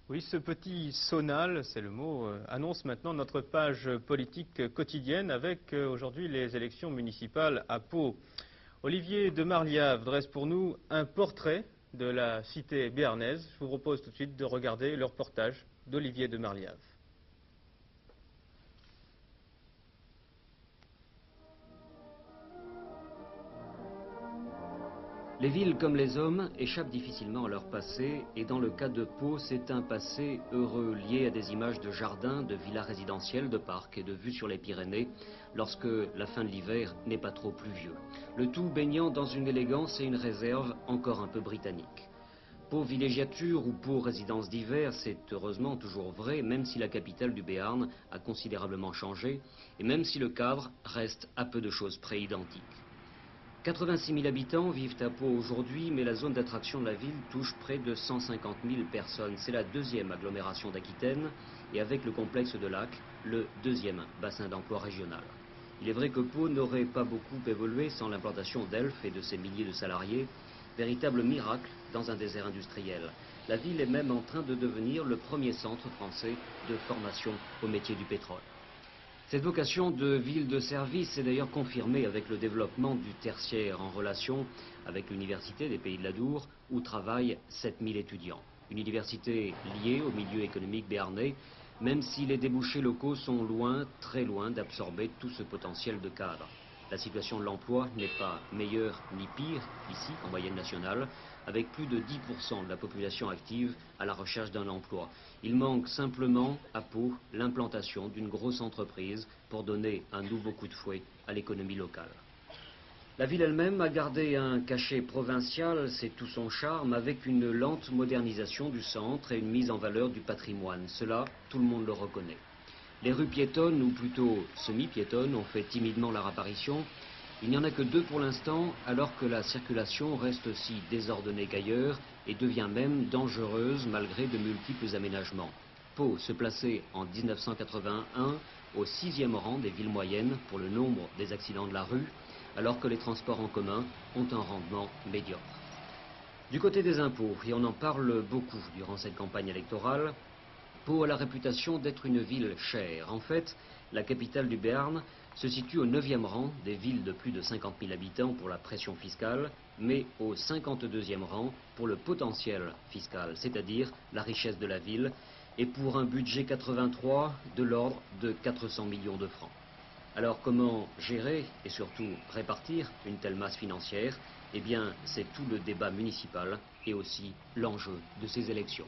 Oui, ce petit sonal, c'est le mot, annonce maintenant notre page politique quotidienne avec aujourd'hui les élections municipales à Pau. Olivier de Marliave dresse pour nous un portrait de la cité béarnaise. Je vous propose tout de suite de regarder le reportage d'Olivier de Marliave. Les villes comme les hommes échappent difficilement à leur passé et dans le cas de Pau, c'est un passé heureux lié à des images de jardins, de villas résidentielles, de parcs et de vues sur les Pyrénées lorsque la fin de l'hiver n'est pas trop pluvieux. Le tout baignant dans une élégance et une réserve encore un peu britannique. Pau villégiature ou Pau résidence d'hiver, c'est heureusement toujours vrai, même si la capitale du Béarn a considérablement changé et même si le cadre reste à peu de choses près identique. 86 000 habitants vivent à Pau aujourd'hui, mais la zone d'attraction de la ville touche près de 150 000 personnes. C'est la deuxième agglomération d'Aquitaine et avec le complexe de Lacs, le deuxième bassin d'emploi régional. Il est vrai que Pau n'aurait pas beaucoup évolué sans l'implantation d'Elf et de ses milliers de salariés, véritable miracle dans un désert industriel. La ville est même en train de devenir le premier centre français de formation au métier du pétrole. Cette vocation de ville de service est d'ailleurs confirmée avec le développement du tertiaire en relation avec l'université des Pays de l'Adour où travaillent 7000 étudiants. Une université liée au milieu économique béarnais, même si les débouchés locaux sont loin, très loin d'absorber tout ce potentiel de cadres. La situation de l'emploi n'est pas meilleure ni pire ici qu'en moyenne nationale, avec plus de 10% de la population active à la recherche d'un emploi. Il manque simplement à Pau l'implantation d'une grosse entreprise pour donner un nouveau coup de fouet à l'économie locale. La ville elle-même a gardé un cachet provincial, c'est tout son charme, avec une lente modernisation du centre et une mise en valeur du patrimoine. Cela, tout le monde le reconnaît. Les rues piétonnes, ou plutôt semi-piétonnes, ont fait timidement leur apparition. Il n'y en a que 2 pour l'instant, alors que la circulation reste aussi désordonnée qu'ailleurs et devient même dangereuse malgré de multiples aménagements. Pau se plaçait en 1981 au 6e rang des villes moyennes pour le nombre des accidents de la rue, alors que les transports en commun ont un rendement médiocre. Du côté des impôts, et on en parle beaucoup durant cette campagne électorale, Pau a la réputation d'être une ville chère. En fait, la capitale du Béarn se situe au 9e rang des villes de plus de 50 000 habitants pour la pression fiscale, mais au 52e rang pour le potentiel fiscal, c'est-à-dire la richesse de la ville, et pour un budget 83 de l'ordre de 400 millions de francs. Alors comment gérer et surtout répartir une telle masse financière? Eh bien, c'est tout le débat municipal et aussi l'enjeu de ces élections.